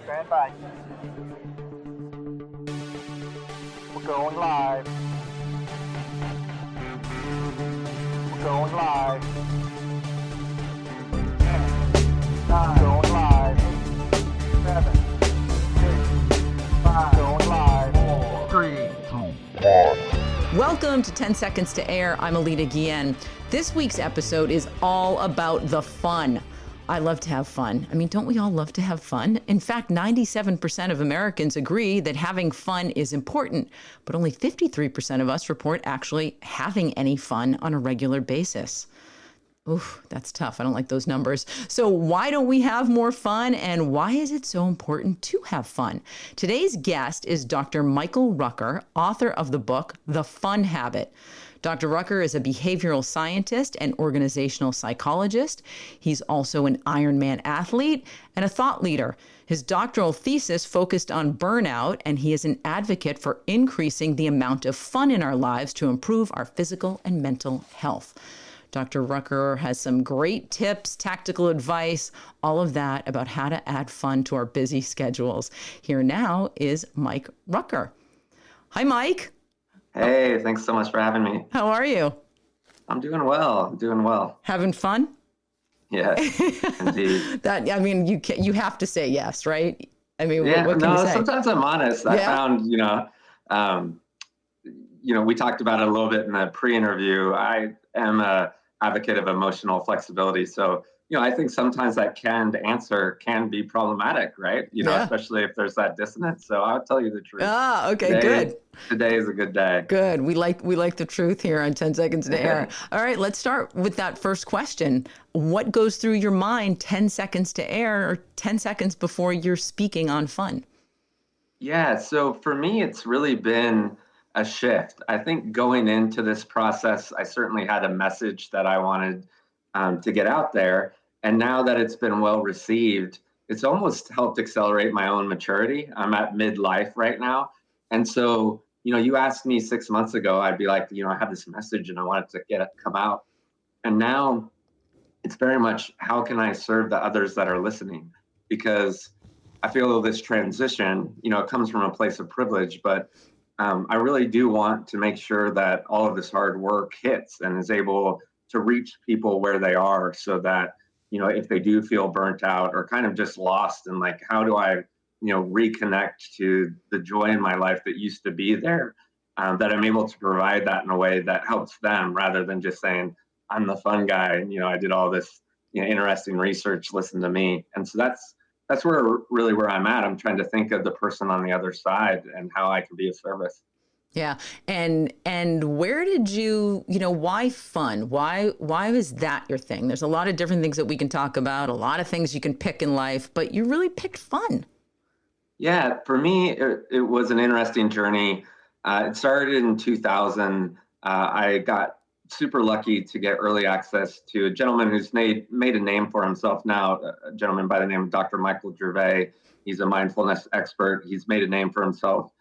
Stand by. We're going live. We're going live. 10, 9, going live. 7, 6, 5, going live. 4, 3, 2, 1. Welcome to 10 Seconds to Air. I'm Alita Guillen. This week's episode is all about the fun. I love to have fun. I mean, don't we all love to have fun? In fact, 97% of Americans agree that having fun is important, but only 53% of us report actually having any fun on a regular basis. Oof, that's tough. I don't like those numbers. So why don't we have more fun, and why is it so important to have fun? Today's guest is Dr. Michael Rucker, author of the book, The Fun Habit. Dr. Rucker is a behavioral scientist and organizational psychologist. He's also an Ironman athlete and a thought leader. His doctoral thesis focused on burnout, and he is an advocate for increasing the amount of fun in our lives to improve our physical and mental health. Dr. Rucker has some great tips, tactical advice, all of that about how to add fun to our busy schedules. Here now is Mike Rucker. Hi, Mike. Hey, thanks so much for having me. How are you? I'm doing well. Having fun? Yes, indeed. You have to say yes, right? I mean, Yeah, what can you say? sometimes I'm honest. I found, we talked about it a little bit in the pre-interview. I am a advocate of emotional flexibility. So, I think sometimes that canned answer can be problematic, right? Especially if there's that dissonance. So I'll tell you the truth. Ah, okay, good. Today is a good day. Good. We like the truth here on 10 Seconds to Air. All right, let's start with that first question. What goes through your mind 10 seconds to air, or 10 seconds before you're speaking on fun? Yeah, so for me, it's really been a shift. I think going into this process, I certainly had a message that I wanted to get out there. And now that it's been well received, it's almost helped accelerate my own maturity. I'm at midlife right now. And so, you asked me 6 months ago, I'd be like, I have this message and I want it to come out. And now it's very much, how can I serve the others that are listening? Because I feel this transition, it comes from a place of privilege, but I really do want to make sure that all of this hard work hits and is able to reach people where they are, so that, if they do feel burnt out or kind of just lost, and like, how do I, reconnect to the joy in my life that used to be there, that I'm able to provide that in a way that helps them, rather than just saying, I'm the fun guy, and, I did all this, interesting research, listen to me. And so that's where I'm at. I'm trying to think of the person on the other side and how I can be of service. Yeah. And where did you, why fun? Why was that your thing? There's a lot of different things that we can talk about, a lot of things you can pick in life, but you really picked fun. Yeah, for me, it was an interesting journey. It started in 2000. I got super lucky to get early access to a gentleman who's made a name for himself now, a gentleman by the name of Dr. Michael Gervais. He's a mindfulness expert. He's made a name for himself.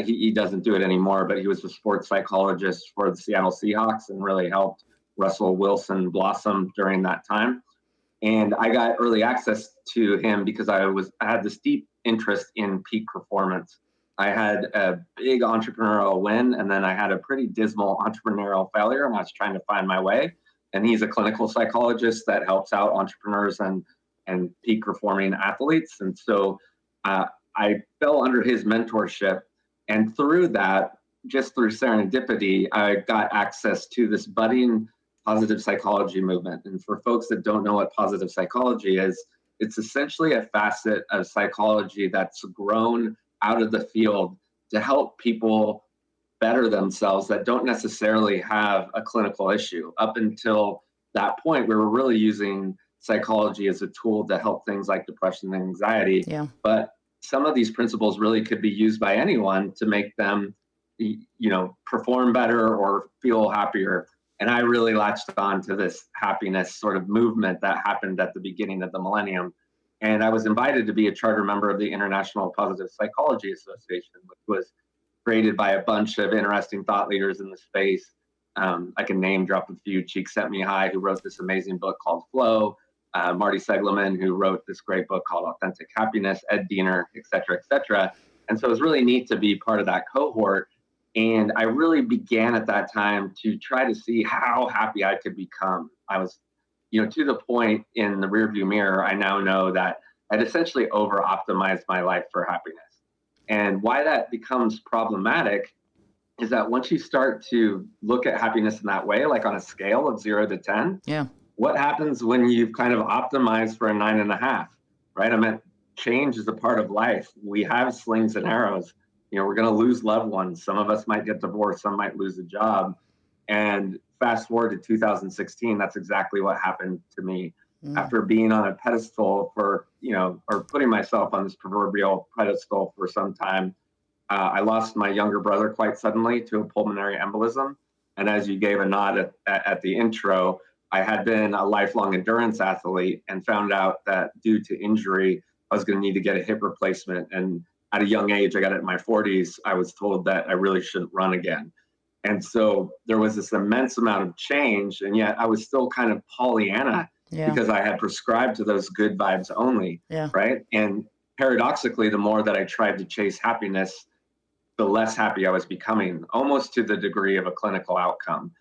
He doesn't do it anymore, but he was a sports psychologist for the Seattle Seahawks and really helped Russell Wilson blossom during that time. And I got early access to him because I had this deep interest in peak performance. I had a big entrepreneurial win, and then I had a pretty dismal entrepreneurial failure, and I was trying to find my way. And he's a clinical psychologist that helps out entrepreneurs and peak performing athletes. And so I fell under his mentorship. And through that, just through serendipity, I got access to this budding positive psychology movement. And for folks that don't know what positive psychology is, it's essentially a facet of psychology that's grown out of the field to help people better themselves that don't necessarily have a clinical issue. Up until that point, we were really using psychology as a tool to help things like depression and anxiety. Yeah. But some of these principles really could be used by anyone to make them, perform better or feel happier. And I really latched on to this happiness sort of movement that happened at the beginning of the millennium. And I was invited to be a charter member of the International Positive Psychology Association, which was created by a bunch of interesting thought leaders in the space. I can name drop a few. Csikszentmihalyi, who wrote this amazing book called Flow. Marty Seligman, who wrote this great book called Authentic Happiness, Ed Diener, et cetera, et cetera. And so it was really neat to be part of that cohort. And I really began at that time to try to see how happy I could become. I was, to the point in the rearview mirror, I now know that I'd essentially over-optimized my life for happiness. And why that becomes problematic is that once you start to look at happiness in that way, like on a scale of 0 to 10, Yeah. what happens when you've kind of optimized for a 9.5, right? I meant change is a part of life. We have slings and arrows. We're going to lose loved ones. Some of us might get divorced. Some might lose a job. And fast forward to 2016, that's exactly what happened to me. After being on a pedestal for, or putting myself on this proverbial pedestal for some time, I lost my younger brother quite suddenly to a pulmonary embolism. And as you gave a nod at the intro, I had been a lifelong endurance athlete and found out that due to injury, I was going to need to get a hip replacement. And at a young age, I got it in my 40s, I was told that I really shouldn't run again. And so there was this immense amount of change, and yet I was still kind of Pollyanna because I had prescribed to those good vibes only, right? And paradoxically, the more that I tried to chase happiness, the less happy I was becoming, almost to the degree of a clinical outcome.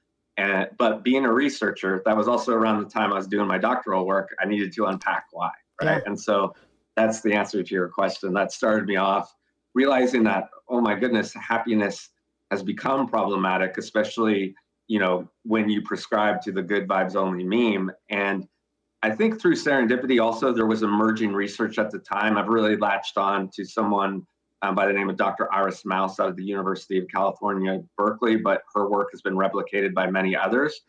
But being a researcher, that was also around the time I was doing my doctoral work, I needed to unpack why, right? And so that's the answer to your question. That started me off realizing that, oh my goodness, happiness has become problematic, especially, when you prescribe to the good vibes only meme. And I think through serendipity also, there was emerging research at the time. I've really latched on to someone by the name of Dr. Iris Mouse out of the University of California, Berkeley, but her work has been replicated by many others.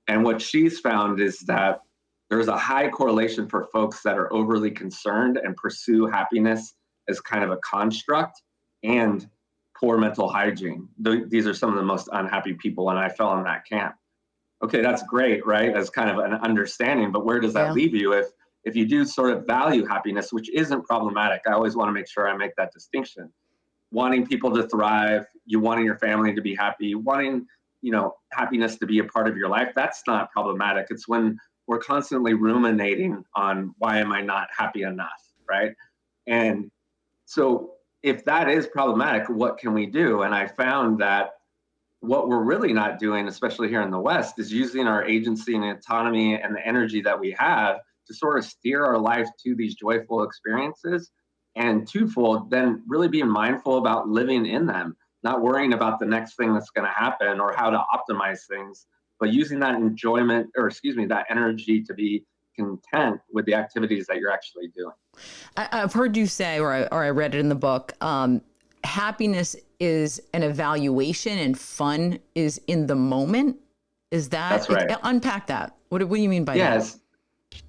And what she's found is that there's a high correlation for folks that are overly concerned and pursue happiness as kind of a construct and poor mental hygiene. These are some of the most unhappy people, and I fell in that camp. Okay, that's great, right? As kind of an understanding, but where does that leave you if you do sort of value happiness, which isn't problematic? I always want to make sure I make that distinction. Wanting people to thrive, you wanting your family to be happy, wanting, happiness to be a part of your life, that's not problematic. It's when we're constantly ruminating on why am I not happy enough, right? And so if that is problematic, what can we do? And I found that what we're really not doing, especially here in the West, is using our agency and autonomy and the energy that we have to sort of steer our life to these joyful experiences. And twofold, then really being mindful about living in them, not worrying about the next thing that's going to happen or how to optimize things, but using that that energy to be content with the activities that you're actually doing. I've heard you say, or I read it in the book, happiness is an evaluation and fun is in the moment. Is that? That's right. Unpack that. What do you mean by that? Yes.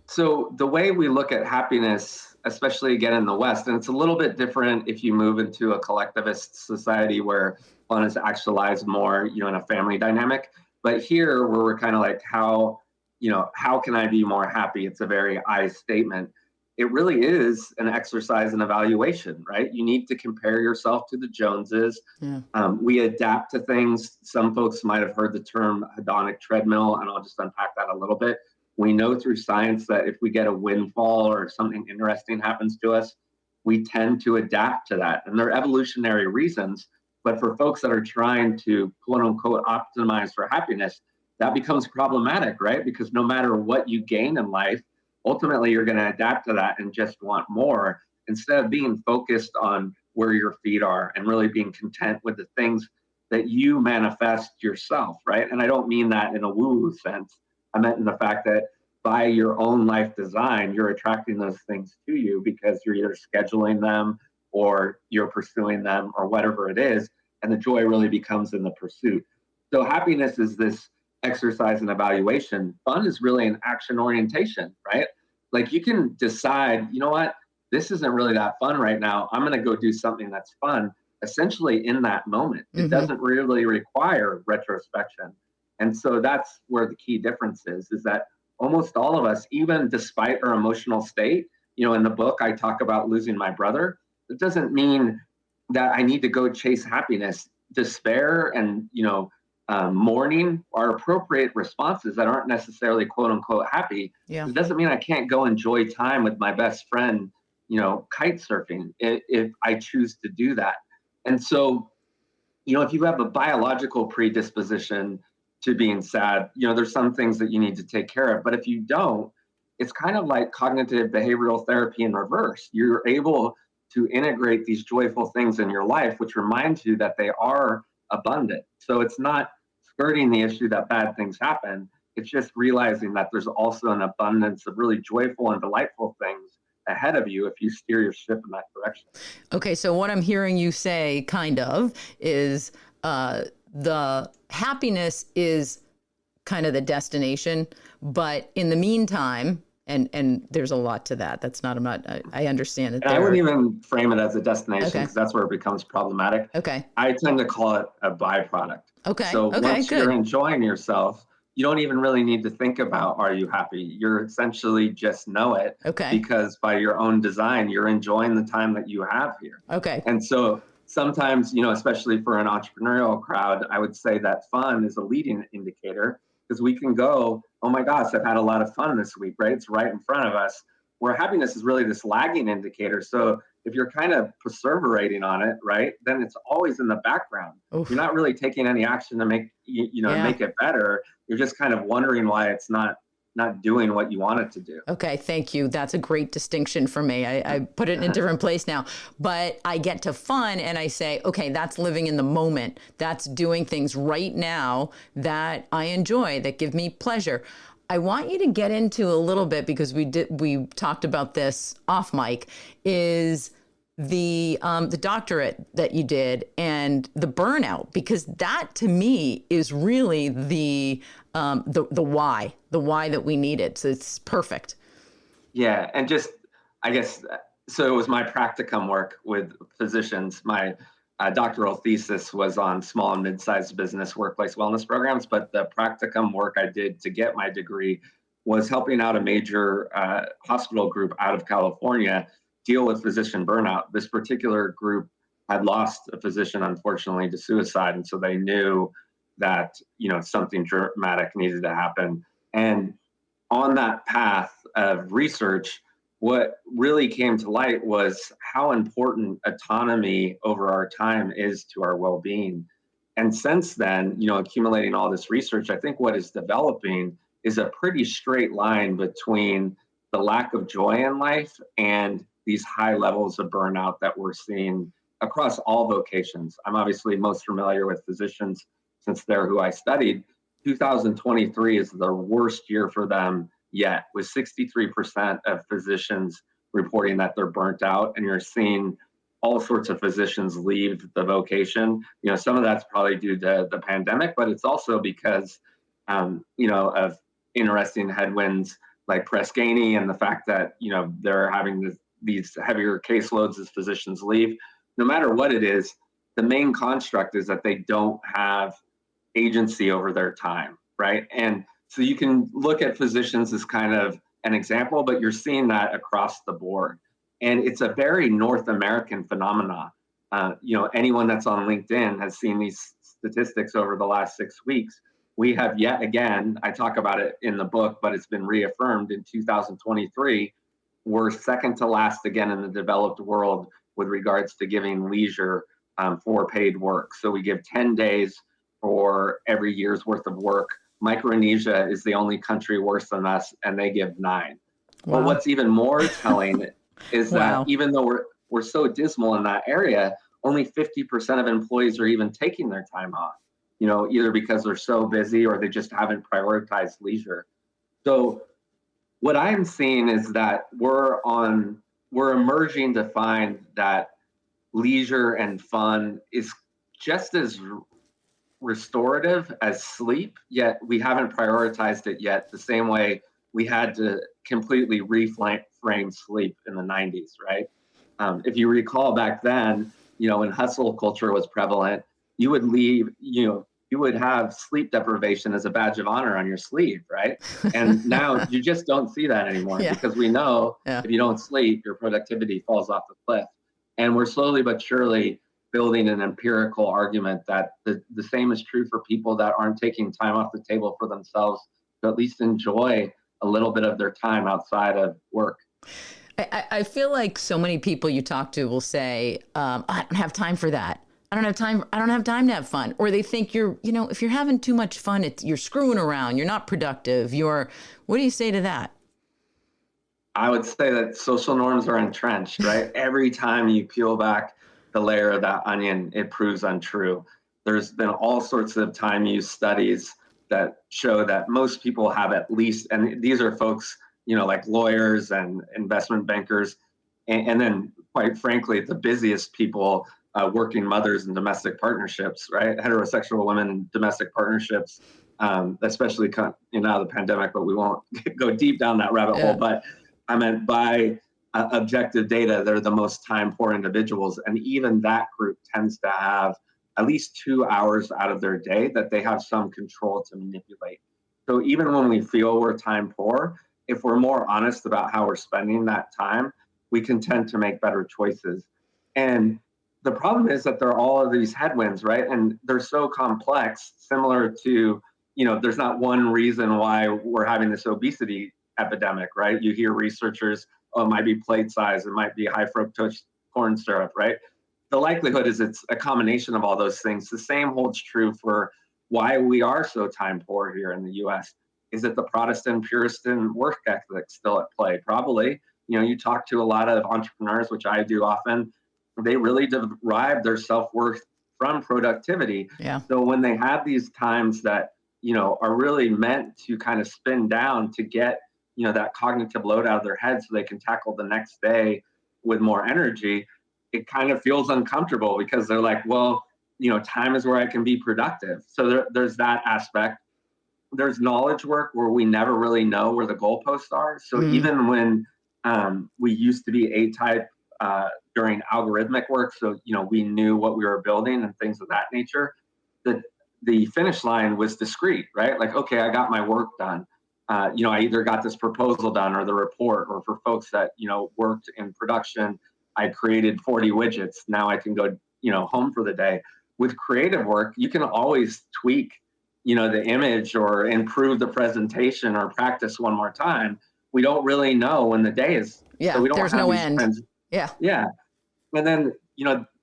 So the way we look at happiness, especially again in the West, and it's a little bit different if you move into a collectivist society where fun is actualized more, in a family dynamic. But here where we're kind of like, how can I be more happy? It's a very I statement. It really is an exercise in evaluation, right? You need to compare yourself to the Joneses. Yeah. We adapt to things. Some folks might have heard the term hedonic treadmill, and I'll just unpack that a little bit. We know through science that if we get a windfall or something interesting happens to us, we tend to adapt to that. And there are evolutionary reasons. But for folks that are trying to, quote unquote, optimize for happiness, that becomes problematic, right? Because no matter what you gain in life, ultimately you're going to adapt to that and just want more instead of being focused on where your feet are and really being content with the things that you manifest yourself, right? And I don't mean that in a woo-woo sense. I meant in the fact that by your own life design, you're attracting those things to you because you're either scheduling them or you're pursuing them or whatever it is. And the joy really becomes in the pursuit. So happiness is this exercise and evaluation. Fun is really an action orientation, right? Like you can decide, you know what, this isn't really that fun right now. I'm going to go do something that's fun, essentially in that moment. It doesn't really require retrospection. And so that's where the key difference is that almost all of us, even despite our emotional state, in the book, I talk about losing my brother. It doesn't mean that I need to go chase happiness. Despair and, mourning are appropriate responses that aren't necessarily quote unquote happy. Yeah. It doesn't mean I can't go enjoy time with my best friend, kite surfing if I choose to do that. And so, if you have a biological predisposition to being sad, there's some things that you need to take care of. But if you don't, it's kind of like cognitive behavioral therapy in reverse. You're able to integrate these joyful things in your life, which reminds you that they are abundant. So it's not skirting the issue that bad things happen. It's just realizing that there's also an abundance of really joyful and delightful things ahead of you if you steer your ship in that direction. Okay, so what I'm hearing you say, kind of, is the happiness is kind of the destination, but in the meantime, and there's a lot to that. That's not, I understand it. I wouldn't even frame it as a destination because Okay. that's where it becomes problematic. Okay. I tend to call it a byproduct. Okay. So Okay, once good. you're enjoying yourself, you don't even really need to think about, are you happy? You're essentially just know it. Okay. Because by your own design, you're enjoying the time that you have here. Okay. And so sometimes, especially for an entrepreneurial crowd, I would say that fun is a leading indicator because we can go, oh my gosh, I've had a lot of fun this week, right? It's right in front of us. Where happiness is really this lagging indicator. So if you're kind of perseverating on it, right, then it's always in the background. Oof. You're not really taking any action to make, Yeah. make it better. You're just kind of wondering why it's not doing what you want it to do. Okay, thank you. That's a great distinction for me. I put it in a different place now. But I get to fun and I say, okay, that's living in the moment. That's doing things right now that I enjoy, that give me pleasure. I want you to get into a little bit, because we talked about this off mic, is the doctorate that you did and the burnout, because that to me is really the why that we need it. So it's perfect. Yeah, and just, I guess, so it was my practicum work with physicians. My doctoral thesis was on small and mid-sized business workplace wellness programs, but the practicum work I did to get my degree was helping out a major hospital group out of California deal with physician burnout. This particular group had lost a physician, unfortunately, to suicide, and so they knew that something dramatic needed to happen. And on that path of research, what really came to light was how important autonomy over our time is to our well-being. And since then, accumulating all this research, I think what is developing is a pretty straight line between the lack of joy in life and these high levels of burnout that we're seeing across all vocations. I'm obviously most familiar with physicians since they're who I studied. 2023 is the worst year for them yet, with 63% of physicians reporting that they're burnt out, and you're seeing all sorts of physicians leave the vocation. Some of that's probably due to the pandemic, but it's also because, of interesting headwinds like Press Ganey and the fact that, they're having these heavier caseloads as physicians leave. No matter what it is, the main construct is that they don't have agency over their time, right? And so you can look at physicians as kind of an example, but you're seeing that across the board. And it's a very North American phenomenon. Anyone that's on LinkedIn has seen these statistics over the last 6 weeks. We have yet again, I talk about it in the book, but it's been reaffirmed in 2023. We're second to last again in the developed world with regards to giving leisure for paid work. So we give 10 days for every year's worth of work. Micronesia is the only country worse than us, and they give 9. Wow. But what's even more telling is Wow. that even though we're so dismal in that area, only 50% of employees are even taking their time off, either because they're so busy or they just haven't prioritized leisure. So what I'm seeing is that we're emerging to find that leisure and fun is just as restorative as sleep, yet we haven't prioritized it yet the same way we had to completely reframe sleep in the 90s, right? If you recall back then, when hustle culture was prevalent, you would leave, you would have sleep deprivation as a badge of honor on your sleeve, right? And now you just don't see that anymore because we know if you don't sleep, your productivity falls off the cliff. And we're slowly but surely building an empirical argument that the same is true for people that aren't taking time off the table for themselves to at least enjoy a little bit of their time outside of work. I feel like so many people you talk to will say, I don't have time for that. I don't have time. I don't have time to have fun. Or they think if you're having too much fun, you're screwing around. You're not productive. What do you say to that? I would say that social norms are entrenched, right? Every time you peel back the layer of that onion, it proves untrue. There's been all sorts of time use studies that show that most people have at least, and these are folks, like lawyers and investment bankers, and then quite frankly, the busiest people, working mothers and domestic partnerships, right? Heterosexual women in domestic partnerships, especially out of the pandemic, but we won't go deep down that rabbit hole. But I meant by objective data, they're the most time poor individuals. And even that group tends to have at least 2 hours out of their day that they have some control to manipulate. So even when we feel we're time poor, if we're more honest about how we're spending that time, we can tend to make better choices. And the problem is that there are all of these headwinds, right? And they're so complex, similar to, there's not one reason why we're having this obesity epidemic, right? You hear researchers, it might be plate size, it might be high fructose corn syrup, right? The likelihood is it's a combination of all those things. The same holds true for why we are so time poor here in the US. Is it the Protestant Puritan work ethic still at play? Probably. You talk to a lot of entrepreneurs, which I do often, they really derive their self-worth from productivity. Yeah. So when they have these times that, are really meant to kind of spin down to get, that cognitive load out of their head so they can tackle the next day with more energy, it kind of feels uncomfortable because they're like, well, time is where I can be productive. So there's that aspect. There's knowledge work where we never really know where the goalposts are. So even when we used to be A-type during algorithmic work, so we knew what we were building and things of that nature, the finish line was discrete, right? Like, okay, I got my work done. I either got this proposal done or the report, or for folks that worked in production, I created 40 widgets. Now I can go home for the day. With creative work, you can always tweak the image or improve the presentation or practice one more time. We don't really know when the day is. Yeah, so we don't there's have no these end. trends. Yeah. And then,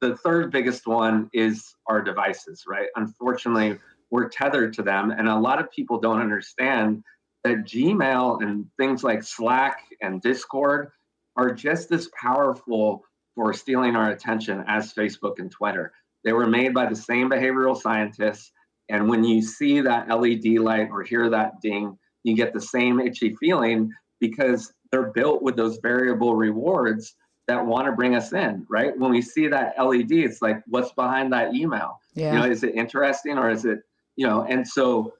the third biggest one is our devices, right? Unfortunately, we're tethered to them. And a lot of people don't understand that Gmail and things like Slack and Discord are just as powerful for stealing our attention as Facebook and Twitter. They were made by the same behavioral scientists. And when you see that LED light or hear that ding, you get the same itchy feeling because they're built with those variable rewards that want to bring us in, right? When we see that LED, it's like, what's behind that email? Yeah. Is it interesting or is it, and so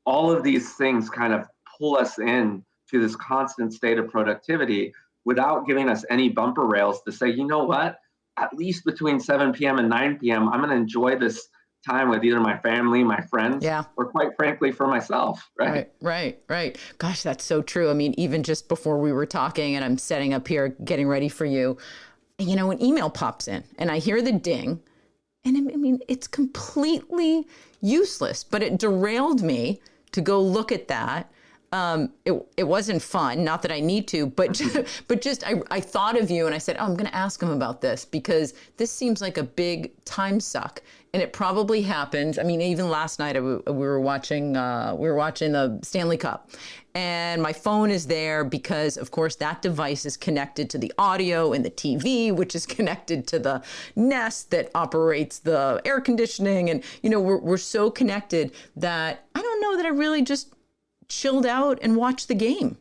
all of these things kind of pull us in to this constant state of productivity without giving us any bumper rails to say, you know what, at least between 7 p.m. and 9 p.m., I'm going to enjoy this time with either my family, my friends, or quite frankly, for myself. Right. Gosh, that's so true. I mean, even just before we were talking and I'm setting up here, getting ready for you, an email pops in and I hear the ding and I mean, it's completely useless, but it derailed me to go look at that. It wasn't fun, not that I need to, but just I thought of you and I said, I'm going to ask him about this because this seems like a big time suck. And it probably happens. I mean, even last night we were watching the Stanley Cup, and my phone is there because, of course, that device is connected to the audio and the TV, which is connected to the Nest that operates the air conditioning, and we're so connected that I don't know that I really just chilled out and watched the game.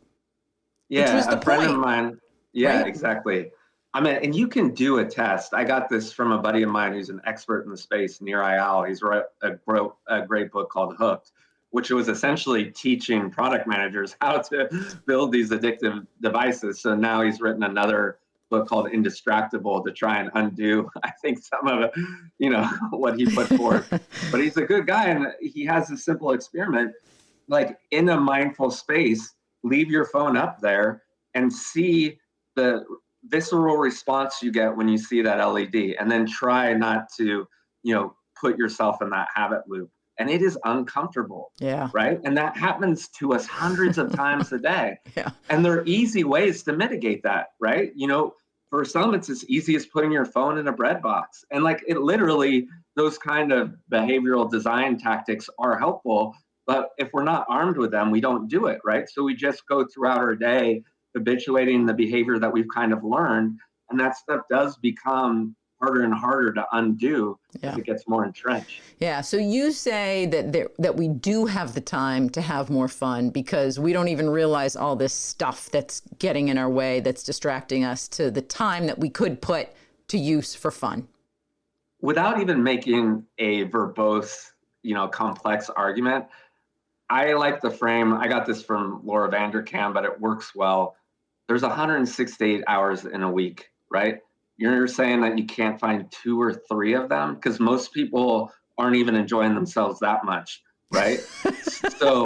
Yeah, which was the friend point, of mine. Yeah, right? Exactly. I mean, and you can do a test. I got this from a buddy of mine who's an expert in the space, Nir Eyal. He's wrote a great book called Hooked, which was essentially teaching product managers how to build these addictive devices. So now he's written another book called Indistractable to try and undo, I think, some of what he put forth. But he's a good guy, and he has a simple experiment. Like, in a mindful space, leave your phone up there and see the visceral response you get when you see that LED, and then try not to, put yourself in that habit loop. And it is uncomfortable. Yeah. Right. And that happens to us hundreds of times a day. Yeah. And there are easy ways to mitigate that. Right. For some, it's as easy as putting your phone in a bread box. And like it literally, those kind of behavioral design tactics are helpful. But if we're not armed with them, we don't do it. Right. So we just go throughout our day habituating the behavior that we've kind of learned. And that stuff does become harder and harder to undo as it gets more entrenched. Yeah. So you say that we do have the time to have more fun because we don't even realize all this stuff that's getting in our way, that's distracting us, to the time that we could put to use for fun. Without even making a verbose, complex argument, I like the frame. I got this from Laura Vanderkam, but it works well. There's 168 hours in a week, right? You're saying that you can't find 2 or 3 of them because most people aren't even enjoying themselves that much, right? So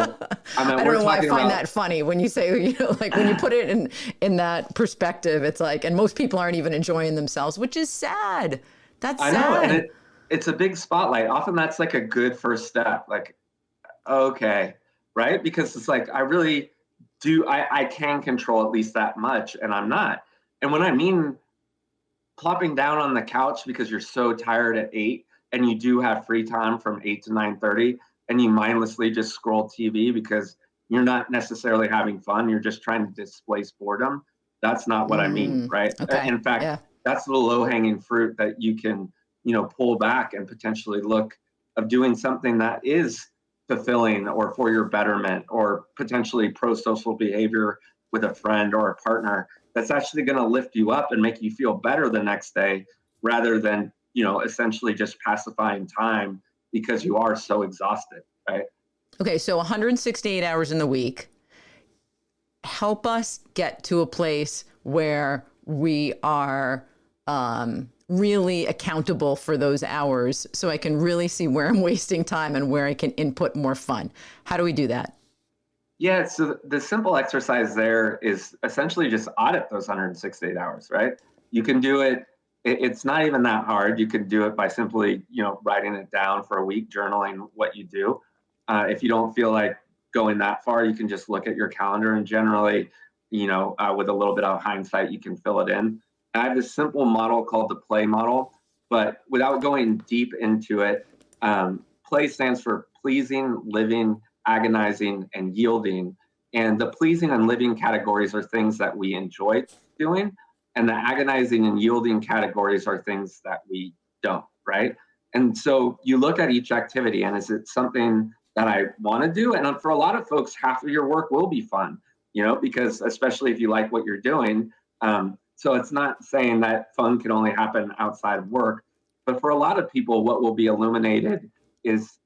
I don't know why I find that funny when you say, like when you put it in that perspective, it's like, and most people aren't even enjoying themselves, which is sad. That's sad. I know, and it's a big spotlight. Often that's like a good first step. Like, okay, right? Because it's like I really do. I can control at least that much, and I'm not. And when I mean plopping down on the couch because you're so tired at 8 and you do have free time from 8 to 9:30 and you mindlessly just scroll TV because you're not necessarily having fun, you're just trying to displace boredom. That's not what I mean, right? Okay. In fact, that's the low-hanging fruit that you can, pull back and potentially look of doing something that is fulfilling or for your betterment or potentially pro-social behavior with a friend or a partner that's actually going to lift you up and make you feel better the next day rather than, essentially just pacifying time because you are so exhausted, right? Okay, so 168 hours in the week. Help us get to a place where we are really accountable for those hours so I can really see where I'm wasting time and where I can input more fun. How do we do that? Yeah, so the simple exercise there is essentially just audit those 168 hours, right? You can do it. It's not even that hard. You can do it by simply, writing it down for a week, journaling what you do. If you don't feel like going that far, you can just look at your calendar and generally, with a little bit of hindsight, you can fill it in. I have this simple model called the play model, but without going deep into it, play stands for pleasing, living, agonizing, and yielding. And the pleasing and living categories are things that we enjoy doing. And the agonizing and yielding categories are things that we don't, right? And so you look at each activity and is it something that I want to do? And for a lot of folks, half of your work will be fun, because especially if you like what you're doing. So it's not saying that fun can only happen outside of work. But for a lot of people, what will be illuminated is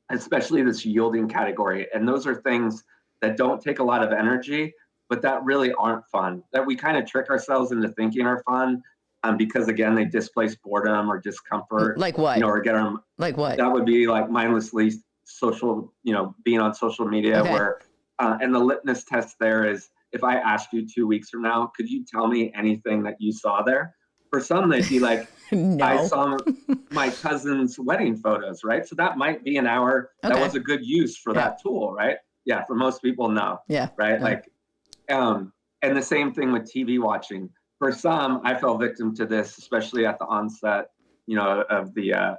especially this yielding category. And those are things that don't take a lot of energy, but that really aren't fun, that we kind of trick ourselves into thinking are fun because, again, they displace boredom or discomfort. Like what? Or get them. Like what? That would be like mindlessly social, being on social media where, and the litmus test there is, if I asked you 2 weeks from now, could you tell me anything that you saw there? For some, they'd be like, no. I saw my cousin's wedding photos, right? So that might be an hour. That was a good use for that tool, right? Yeah, for most people, no. Yeah. Right? Like, and the same thing with TV watching. For some, I fell victim to this, especially at the onset, of the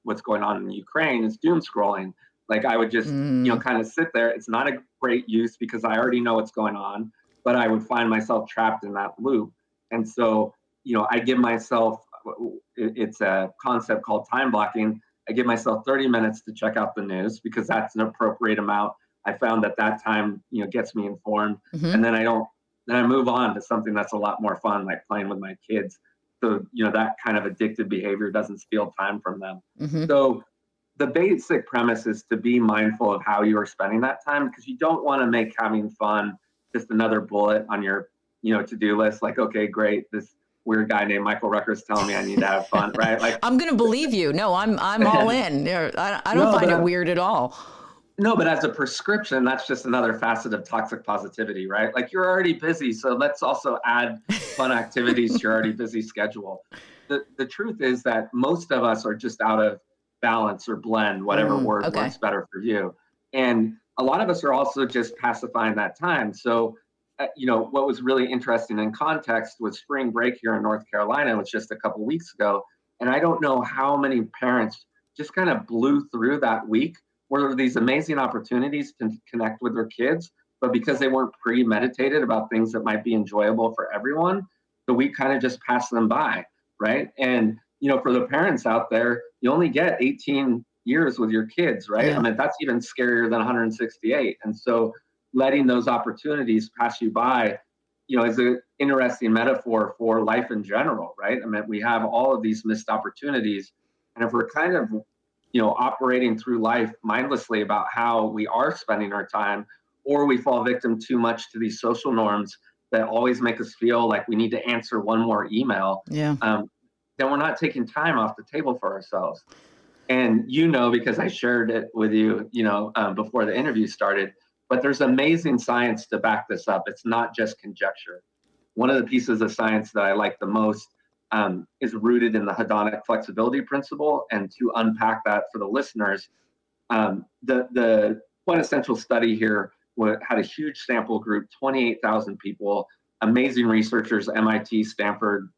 what's going on in Ukraine, is doom scrolling. Like I would just, kind of sit there. It's not a great use because I already know what's going on, but I would find myself trapped in that loop. And so, I give myself, it's a concept called time blocking. I give myself 30 minutes to check out the news because that's an appropriate amount. I found that time, gets me informed. And then then I move on to something that's a lot more fun, like playing with my kids. So, that kind of addictive behavior doesn't steal time from them. So the basic premise is to be mindful of how you are spending that time because you don't want to make having fun just another bullet on your, to-do list. Like, okay, great. This weird guy named Michael Rucker is telling me I need to have fun, right? Like, I'm going to believe you. No, I'm all in. I don't find it weird at all. No, but as a prescription, that's just another facet of toxic positivity, right? Like you're already busy, so let's also add fun activities to your already busy schedule. The truth is that most of us are just out of balance or blend, whatever word Okay. works better for you. And a lot of us are also just pacifying that time. So, what was really interesting in context was spring break here in North Carolina was just a couple weeks ago. And I don't know how many parents just kind of blew through that week where there were these amazing opportunities to connect with their kids, but because they weren't premeditated about things that might be enjoyable for everyone, the week kind of just passed them by, right? And for the parents out there, you only get 18 years with your kids, right? Yeah. I mean, that's even scarier than 168. And so letting those opportunities pass you by, is an interesting metaphor for life in general, right? I mean, we have all of these missed opportunities. And if we're kind of operating through life mindlessly about how we are spending our time, or we fall victim too much to these social norms that always make us feel like we need to answer one more email, Yeah. then we're not taking time off the table for ourselves. And because I shared it with you, before the interview started, but there's amazing science to back this up. It's not just conjecture. One of the pieces of science that I like the most is rooted in the hedonic flexibility principle. And to unpack that for the listeners, the quintessential study here had a huge sample group, 28,000 people, amazing researchers, MIT, Stanford,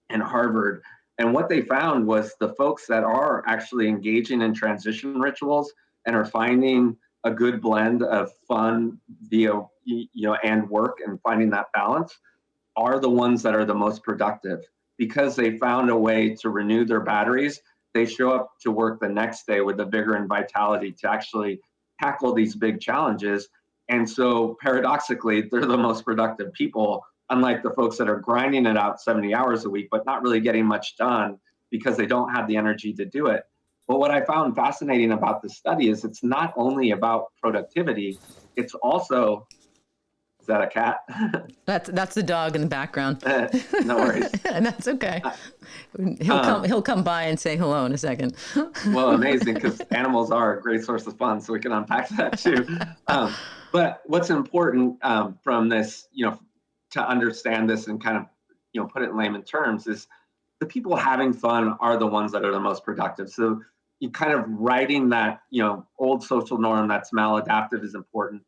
and Harvard. And what they found was the folks that are actually engaging in transition rituals and are finding a good blend of fun via, and work and finding that balance are the ones that are the most productive because they found a way to renew their batteries. They show up to work the next day with the vigor and vitality to actually tackle these big challenges. And so paradoxically, they're the most productive people, unlike the folks that are grinding it out 70 hours a week, but not really getting much done because they don't have the energy to do it. But what I found fascinating about this study is it's not only about productivity, it's also, is that a cat? That's the dog in the background. No worries. And that's okay. He'll come by and say hello in a second. Well, amazing, because animals are a great source of fun, so we can unpack that too. But what's important from this, to understand this and kind of, put it in layman terms is the people having fun are the ones that are the most productive. So you kind of writing that, old social norm that's maladaptive is important.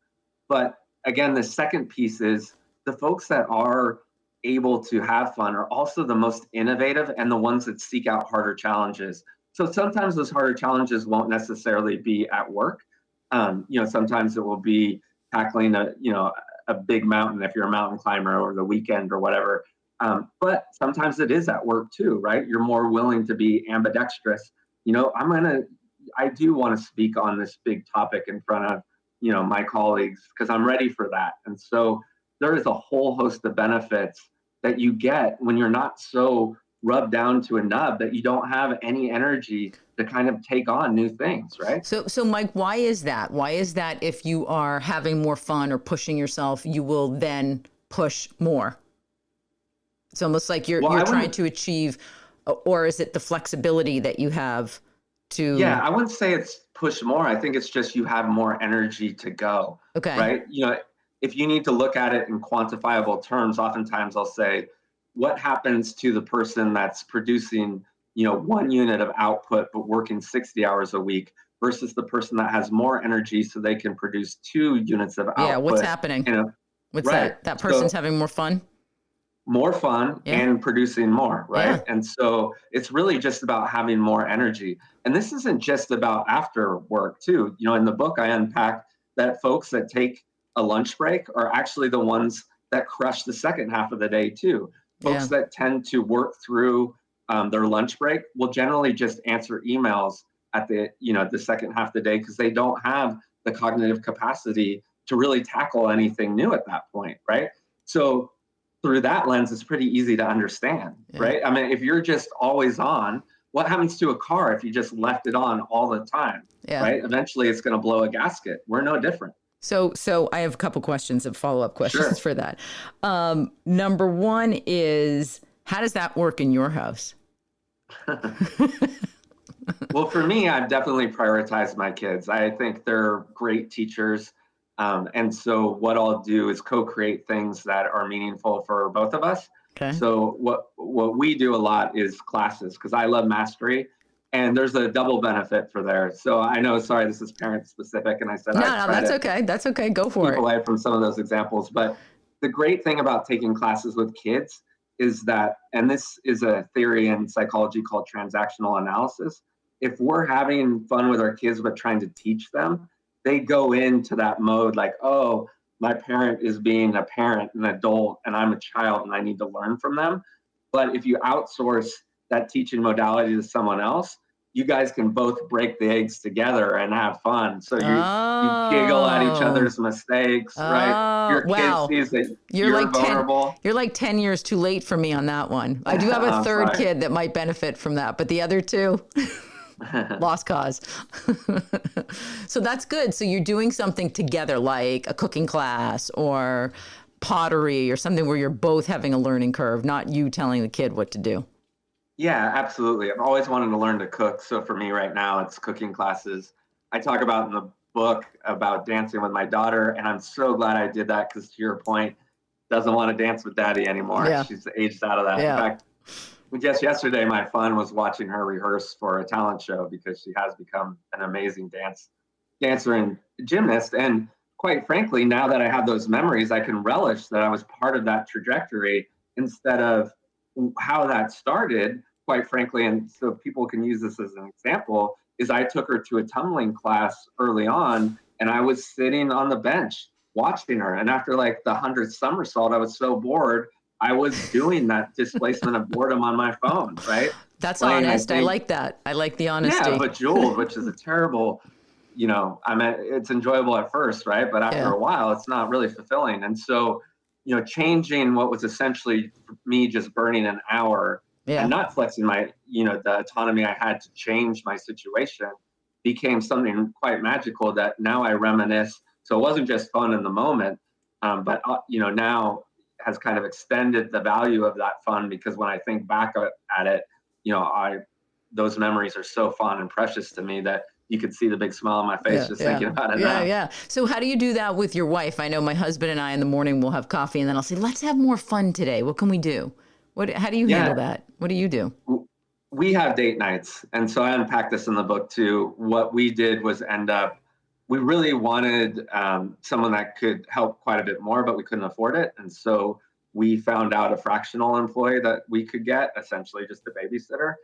But again, the second piece is the folks that are able to have fun are also the most innovative and the ones that seek out harder challenges. So sometimes those harder challenges won't necessarily be at work. Sometimes it will be tackling a big mountain if you're a mountain climber or the weekend or whatever. But sometimes it is at work too, right? You're more willing to be ambidextrous. I do want to speak on this big topic in front of, my colleagues because I'm ready for that. And so there is a whole host of benefits that you get when you're not so rubbed down to a nub that you don't have any energy to kind of take on new things, right? So Mike, why is that? Why is that if you are having more fun or pushing yourself, you will then push more? It's almost like you're trying to achieve, or is it the flexibility that you have to? Yeah, I wouldn't say it's push more. I think it's just you have more energy to go. Okay. Right? If you need to look at it in quantifiable terms, oftentimes I'll say, what happens to the person that's producing, 1 unit of output but working 60 hours a week versus the person that has more energy so they can produce 2 units of output? Yeah, what's happening? What's right. That person's having more fun? More fun and producing more, right? Yeah. And so it's really just about having more energy. And this isn't just about after work too. In the book, I unpack that folks that take a lunch break are actually the ones that crush the second half of the day too. Folks that tend to work through their lunch break will generally just answer emails at the second half of the day because they don't have the cognitive capacity to really tackle anything new at that point, right? So through that lens, it's pretty easy to understand, right? I mean, if you're just always on, what happens to a car if you just left it on all the time, right? Eventually, it's going to blow a gasket. We're no different. So I have a couple questions of follow-up questions for that. Number one is, how does that work in your house? Well, for me, I've definitely prioritized my kids. I think they're great teachers. And so what I'll do is co-create things that are meaningful for both of us. Okay. So what we do a lot is classes because I love mastery, and there's a double benefit for there. So I know, sorry, this is parent specific, and I said No, I'd no, try that's to okay. That's okay. Go for keep it. away from some of those examples. But the great thing about taking classes with kids is that, and this is a theory in psychology called transactional analysis. If we're having fun with our kids but trying to teach them, they go into that mode like, oh, my parent is being a parent, an adult, and I'm a child and I need to learn from them. But if you outsource that teaching modality to someone else, you guys can both break the eggs together and have fun. So you giggle at each Oh, other's mistakes, right? oh, Your kid wow. sees that You're you're like 10, vulnerable. you're like 10 years too late for me on that one. I do have a I'm third sorry. kid that might benefit from that, but the other two, lost cause. So that's good. So you're doing something together, like a cooking class or pottery or something where you're both having a learning curve, not you telling the kid what to do. Yeah, absolutely. I've always wanted to learn to cook. So for me right now, it's cooking classes. I talk about in the book about dancing with my daughter, and I'm so glad I did that because to your point, doesn't want to dance with daddy anymore. Yeah. She's aged out of that. In Yeah. fact, just yesterday, my fun was watching her rehearse for a talent show because she has become an amazing dancer and gymnast. And quite frankly, now that I have those memories, I can relish that I was part of that trajectory instead of how that started, quite frankly. And so people can use this as an example is I took her to a tumbling class early on and I was sitting on the bench watching her. And after like the 100th somersault, I was so bored. I was doing that displacement of boredom on my phone, right? That's Playing, honest. I think, like that. I like the honesty. yeah, bejeweled, which is a terrible, I mean, it's enjoyable at first, right? But after Yeah. a while, it's not really fulfilling. And so, changing what was essentially me just burning an hour Yeah. and not flexing my, the autonomy I had to change my situation became something quite magical that now I reminisce. So it wasn't just fun in the moment, but, now has kind of extended the value of that fun because when I think back at it, those memories are so fond and precious to me that you could see the big smile on my face just thinking about it now. Yeah. So how do you do that with your wife? I know my husband and I in the morning will have coffee and then I'll say, let's have more fun today. What can we do? How do you handle that? What do you do? We have date nights. And so I unpacked this in the book too. What we did was we really wanted someone that could help quite a bit more, but we couldn't afford it. And so we found out a fractional employee that we could get, essentially just a babysitter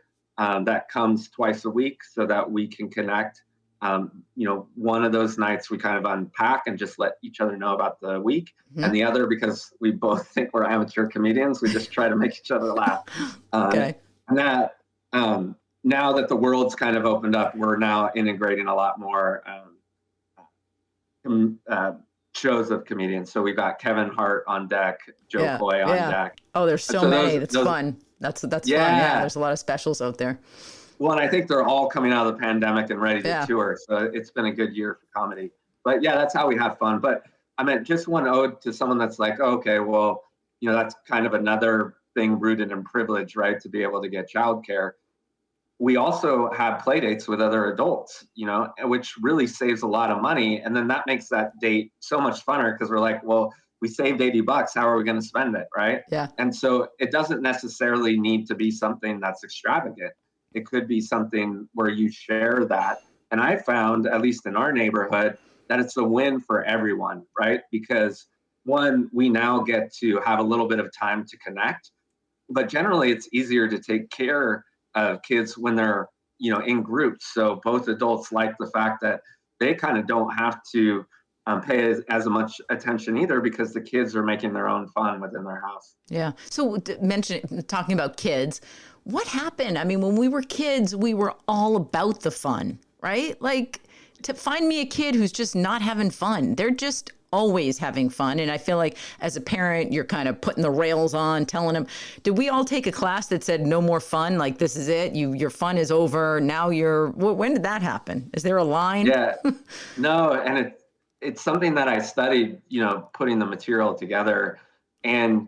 that comes twice a week so that we can connect. One of those nights we kind of unpack and just let each other know about the week. Mm-hmm. And the other, because we both think we're amateur comedians, we just try to make each other laugh. Okay. And that, now that the world's kind of opened up, we're now integrating a lot more shows of comedians. So we've got Kevin Hart on deck, Joe Coy on deck. Oh, there's so many. That's fun. That's fun. Yeah, there's a lot of specials out there. Well, and I think they're all coming out of the pandemic and ready to tour. So it's been a good year for comedy. But yeah, that's how we have fun. But I mean, just one ode to someone that's like, oh, okay, well, that's kind of another thing rooted in privilege, right? To be able to get childcare. We also have play dates with other adults, which really saves a lot of money. And then that makes that date so much funner because we're like, well, we saved $80. How are we going to spend it? Right. Yeah. And so it doesn't necessarily need to be something that's extravagant. It could be something where you share that. And I found, at least in our neighborhood, that it's a win for everyone, right? Because one, we now get to have a little bit of time to connect, but generally it's easier to take care of kids when they're, in groups. So both adults like the fact that they kind of don't have to pay as much attention either because the kids are making their own fun within their house. Yeah. So talking about kids, what happened? I mean, when we were kids, we were all about the fun, right? Like to find me a kid who's just not having fun. They're just always having fun. And I feel like as a parent, you're kind of putting the rails on, telling them, did we all take a class that said no more fun? Like, this is it. Your fun is over. Now when did that happen? Is there a line? Yeah, no. And it's something that I studied, putting the material together. And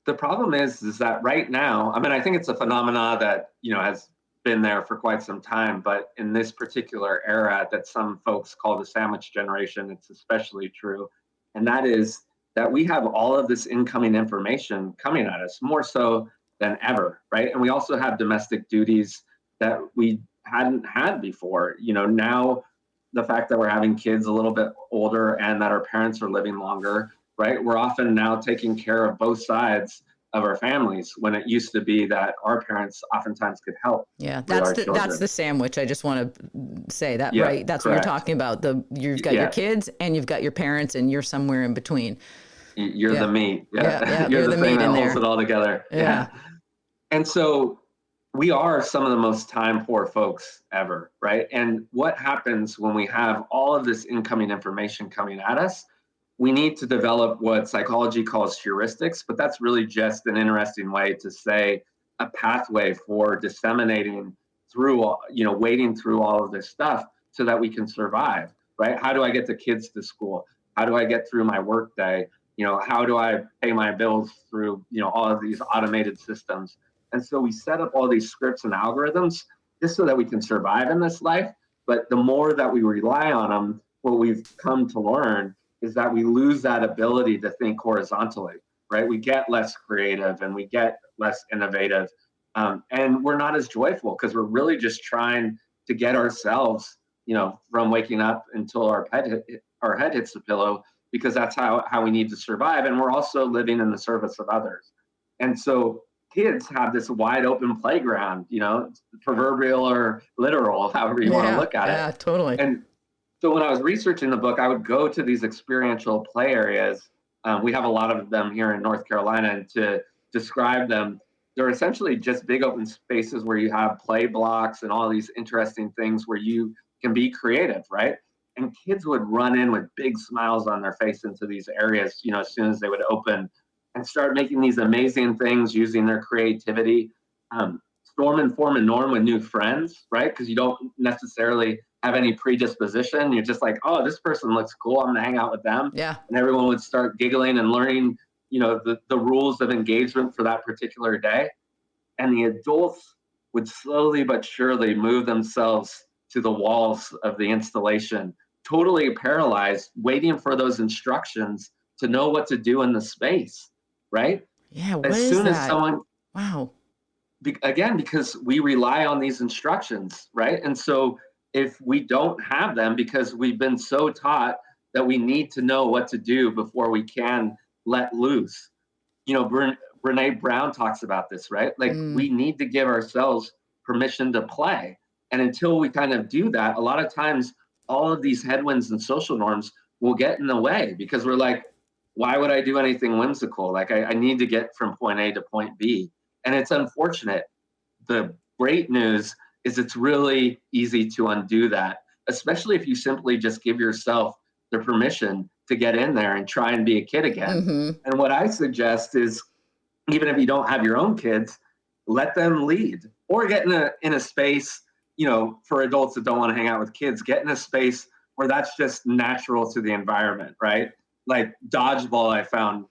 the problem is that right now, I mean, I think it's a phenomena that, has been there for quite some time, but in this particular era that some folks call the sandwich generation, it's especially true. And that is that we have all of this incoming information coming at us more so than ever, right? And we also have domestic duties that we hadn't had before. Now the fact that we're having kids a little bit older and that our parents are living longer, right? We're often now taking care of both sides of our families when it used to be that our parents oftentimes could help. Yeah, that's the sandwich. I just want to say that, Yeah, right? That's correct. what you're talking about. You've got your kids and you've got your parents and you're somewhere in between. You're the meat. Yeah. You're the thing meat that in holds there. it all together. Yeah. And so we are some of the most time poor folks ever, right? And what happens when we have all of this incoming information coming at us? We need to develop what psychology calls heuristics, but that's really just an interesting way to say a pathway for disseminating through, wading through all of this stuff so that we can survive, right? How do I get the kids to school? How do I get through my work day? How do I pay my bills through, all of these automated systems? And so we set up all these scripts and algorithms just so that we can survive in this life. But the more that we rely on them, what we've come to learn is that we lose that ability to think horizontally, right? We get less creative and we get less innovative. And we're not as joyful because we're really just trying to get ourselves, from waking up until our head hits the pillow, because that's how we need to survive. And we're also living in the service of others. And so kids have this wide open playground, proverbial or literal, however you want to look at it. Yeah, totally. And so when I was researching the book, I would go to these experiential play areas. We have a lot of them here in North Carolina, and to describe them, they're essentially just big open spaces where you have play blocks and all these interesting things where you can be creative, right? And kids would run in with big smiles on their face into these areas, as soon as they would open, and start making these amazing things using their creativity. Storm and form a norm with new friends, right? Because you don't necessarily have any predisposition. You're just like, oh, this person looks cool, I'm gonna hang out with them. Yeah. And everyone would start giggling and learning, the rules of engagement for that particular day. And the adults would slowly but surely move themselves to the walls of the installation, totally paralyzed, waiting for those instructions to know what to do in the space, right? Yeah, what as is soon that? as someone, wow. Again, because we rely on these instructions, right? And so if we don't have them, because we've been so taught that we need to know what to do before we can let loose. Brene Brown talks about this, right? Like we need to give ourselves permission to play. And until we kind of do that, a lot of times all of these headwinds and social norms will get in the way, because we're like, why would I do anything whimsical? Like I need to get from point A to point B. And it's unfortunate. The great news is it's really easy to undo that, especially if you simply just give yourself the permission to get in there and try and be a kid again. Mm-hmm. And what I suggest is, even if you don't have your own kids, let them lead, or get in a space, for adults that don't want to hang out with kids, get in a space where that's just natural to the environment, right? Like dodgeball, I found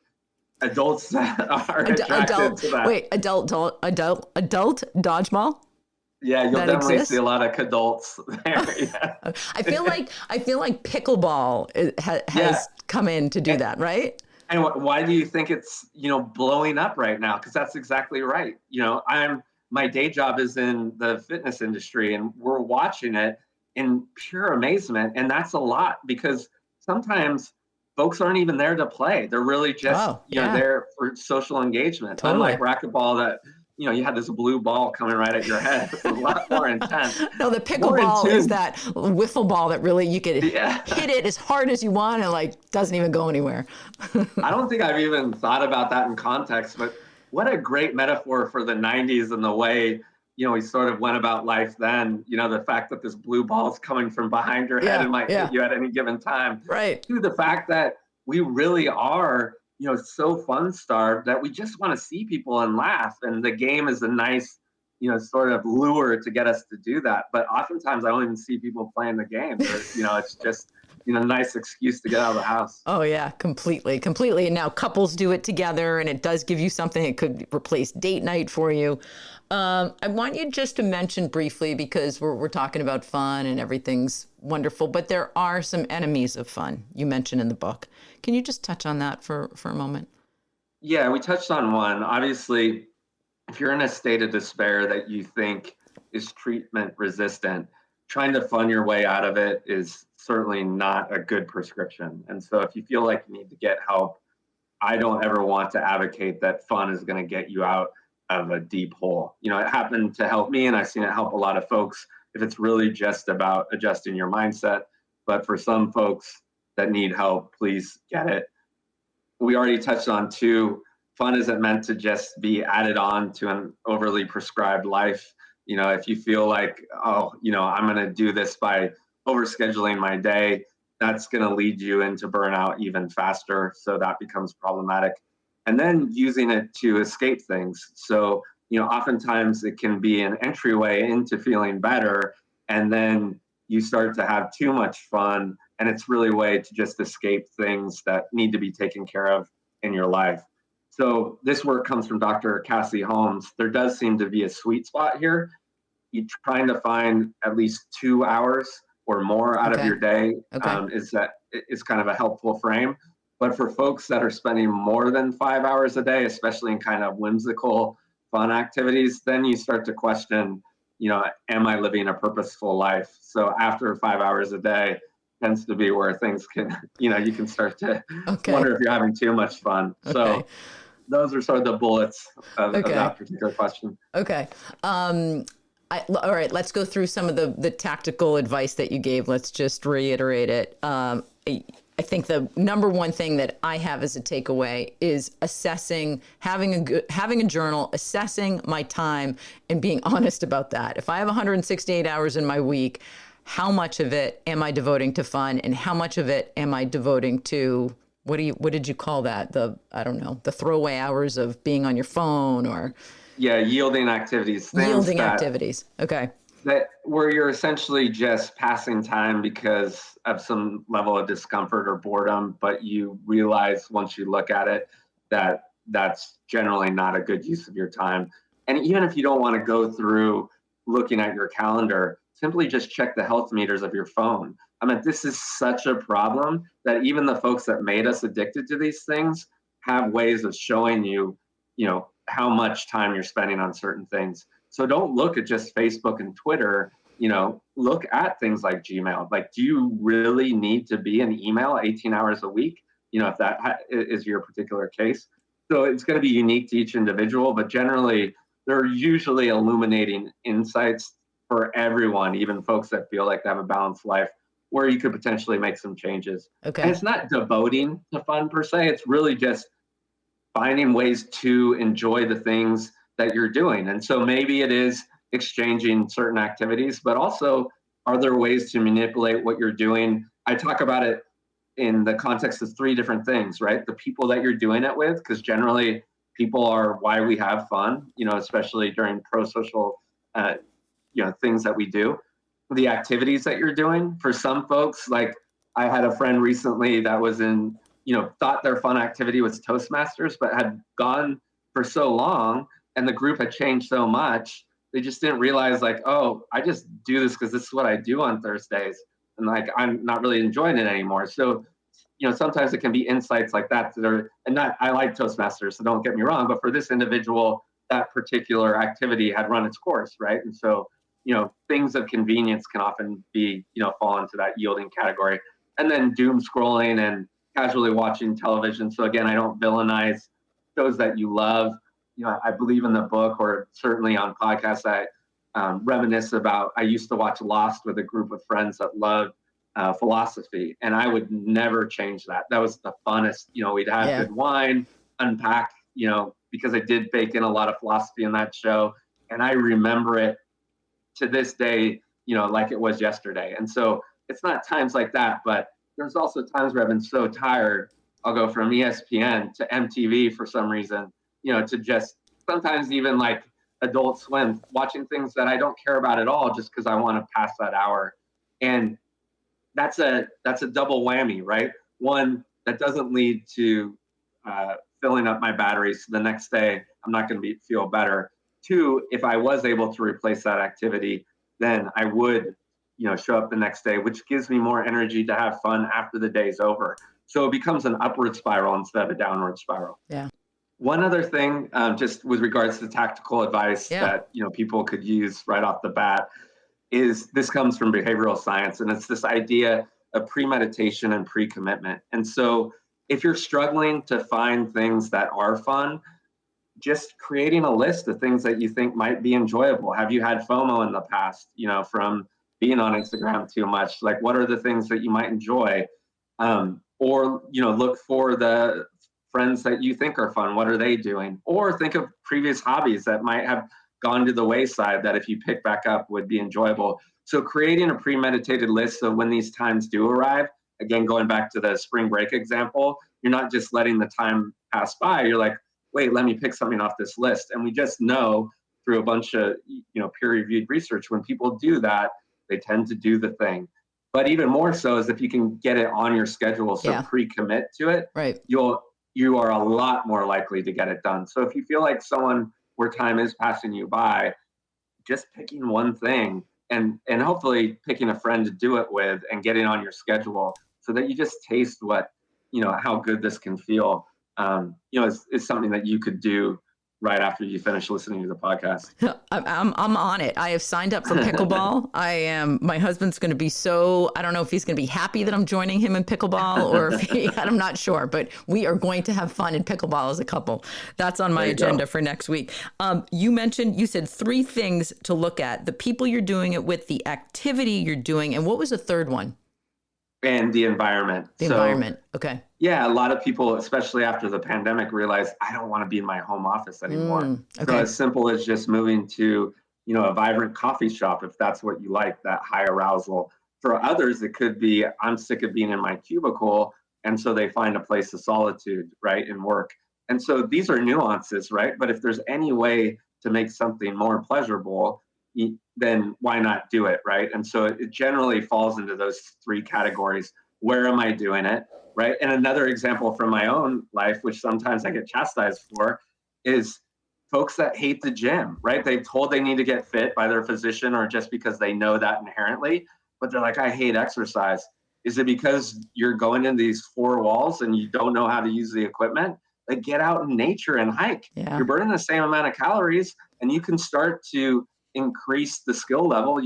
adults are attracted to that. Wait, adult dodgeball? Yeah, you'll that definitely exists? see a lot of adults there. Yeah. I feel like pickleball has come in to do that, right? And why do you think it's blowing up right now? Because that's exactly right. My day job is in the fitness industry, and we're watching it in pure amazement. And that's a lot, because sometimes folks aren't even there to play. They're really just there for social engagement. Totally. Unlike racquetball, that you had this blue ball coming right at your head. It's a lot more intense. No, the pickleball is that wiffle ball that really you could hit it as hard as you want and doesn't even go anywhere. I don't think I've even thought about that in context, but what a great metaphor for the 90s and the way, we sort of went about life then. The fact that this blue ball is coming from behind your head and might hit you at any given time. Right. To the fact that we really are, so fun starved that we just want to see people and laugh. And the game is a nice, sort of lure to get us to do that. But oftentimes I don't even see people playing the game. It's just, nice excuse to get out of the house. Oh yeah, completely. And now couples do it together, and it does give you something. It could replace date night for you. I want you just to mention briefly, because we're talking about fun and everything's wonderful, but there are some enemies of fun you mentioned in the book. Can you just touch on that for a moment? Yeah, we touched on one. Obviously, if you're in a state of despair that you think is treatment resistant, trying to fund your way out of it is certainly not a good prescription. And so if you feel like you need to get help, I don't ever want to advocate that fun is going to get you out of a deep hole. It happened to help me, and I've seen it help a lot of folks if it's really just about adjusting your mindset. But for some folks that need help, please get it. We already touched on too, fun isn't meant to just be added on to an overly prescribed life. If you feel like, I'm going to do this by overscheduling my day, that's going to lead you into burnout even faster. So that becomes problematic. And then using it to escape things. So, oftentimes it can be an entryway into feeling better. And then you start to have too much fun. And it's really a way to just escape things that need to be taken care of in your life. So this work comes from Dr. Cassie Holmes. There does seem to be a sweet spot here. You're trying to find at least 2 hours or more out of your day is kind of a helpful frame. But for folks that are spending more than 5 hours a day, especially in kind of whimsical, fun activities, then you start to question, am I living a purposeful life? So after 5 hours a day tends to be where things can, you can start to wonder if you're having too much fun. So those are sort of the bullets of that particular question. Okay. All right, let's go through some of the tactical advice that you gave. Let's just reiterate it. I think the number one thing that I have as a takeaway is assessing, having a journal, assessing my time and being honest about that. If I have 168 hours in my week, how much of it am I devoting to fun, and how much of it am I devoting to what did you call that? The throwaway hours of being on your phone, or yielding activities. Activities. Okay. That where you're essentially just passing time because of some level of discomfort or boredom, but you realize once you look at it that that's generally not a good use of your time. And even if you don't want to go through looking at your calendar, simply just check the health meters of your phone. I mean, this is such a problem that even the folks that made us addicted to these things have ways of showing you, how much time you're spending on certain things. So don't look at just Facebook and Twitter, look at things like Gmail. Like, do you really need to be in email 18 hours a week? If that is your particular case. So it's going to be unique to each individual, but generally they're usually illuminating insights for everyone, even folks that feel like they have a balanced life, where you could potentially make some changes. Okay. And it's not devoting to fun per se. It's really just finding ways to enjoy the things that you're doing. And so maybe it is exchanging certain activities, but also are there ways to manipulate what you're doing? I talk about it in the context of 3 different things, right? The people that you're doing it with, because generally people are why we have fun, especially during pro-social, things that we do. The activities that you're doing. For some folks, like I had a friend recently that was thought their fun activity was Toastmasters, but had gone for so long and the group had changed so much, they just didn't realize like, oh, I just do this because this is what I do on Thursdays. And like, I'm not really enjoying it anymore. So, sometimes it can be insights like that I like Toastmasters, so don't get me wrong, but for this individual, that particular activity had run its course, right? And so, things of convenience can often be, fall into that yielding category. And then doom scrolling and casually watching television. So again, I don't villainize shows that you love. I believe in the book, or certainly on podcasts, I reminisce about, I used to watch Lost with a group of friends that loved philosophy, and I would never change that. That was the funnest. We'd have good wine, unpack, because I did bake in a lot of philosophy in that show. And I remember it to this day, like it was yesterday. And so it's not times like that, but there's also times where I've been so tired, I'll go from ESPN to MTV for some reason, to just sometimes even like Adult Swim, watching things that I don't care about at all, just because I want to pass that hour. And that's a double whammy, right? One, that doesn't lead to filling up my batteries. So the next day, I'm not going to feel better. Two, if I was able to replace that activity, then I would, show up the next day, which gives me more energy to have fun after the day's over. So it becomes an upward spiral instead of a downward spiral. Yeah. One other thing, just with regards to tactical advice that people could use right off the bat, is this comes from behavioral science, and it's this idea of premeditation and pre-commitment. And so if you're struggling to find things that are fun, just creating a list of things that you think might be enjoyable. Have you had FOMO in the past, from being on Instagram too much? Like, what are the things that you might enjoy? Or, look for the friends that you think are fun. What are they doing? Or think of previous hobbies that might have gone to the wayside that if you pick back up would be enjoyable. So creating a premeditated list of when these times do arrive, again, going back to the spring break example, you're not just letting the time pass by. You're like, wait, let me pick something off this list. And we just know through a bunch of, peer-reviewed research, when people do that, they tend to do the thing. But even more so is if you can get it on your schedule, so pre-commit to it, right, you are a lot more likely to get it done. So if you feel like someone where time is passing you by, just picking one thing and hopefully picking a friend to do it with and getting on your schedule so that you just taste what, how good this can feel, is something that you could do right after you finish listening to the podcast. I'm on it. I have signed up for pickleball. My husband's going to be I don't know if he's going to be happy that I'm joining him in pickleball or if I'm not sure, but we are going to have fun in pickleball as a couple. That's on my agenda for next week. You said 3 things to look at: the people you're doing it with, the activity you're doing, and what was the third one? And the environment. Environment. Okay. Yeah, a lot of people, especially after the pandemic, realized I don't want to be in my home office anymore. Okay. So as simple as just moving to, a vibrant coffee shop, if that's what you like, that high arousal. For others, it could be I'm sick of being in my cubicle, and so they find a place of solitude, right, and work. And so these are nuances, right? But if there's any way to make something more pleasurable, then why not do it, right? And so it generally falls into those 3 categories. Where am I doing it, right? And another example from my own life, which sometimes I get chastised for, is folks that hate the gym, right? They've told they need to get fit by their physician or just because they know that inherently, but they're like, I hate exercise. Is it because you're going in these 4 walls and you don't know how to use the equipment? Like, get out in nature and hike. Yeah. You're burning the same amount of calories, and you can start to increase the skill level,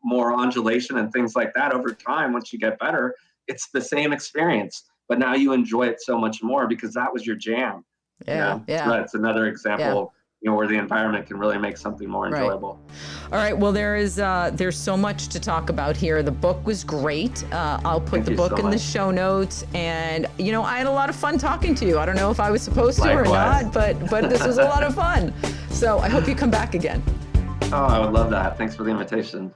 more undulation and things like that over time. Once you get better, it's the same experience, but now you enjoy it so much more because that was your jam. Yeah. So that's another example, where the environment can really make something more enjoyable. All right. Well, there's so much to talk about here. The book was great. I'll put the book in the show notes. And, I had a lot of fun talking to you. I don't know if I was supposed to or not, but this was a lot of fun. So I hope you come back again. Oh, I would love that. Thanks for the invitation.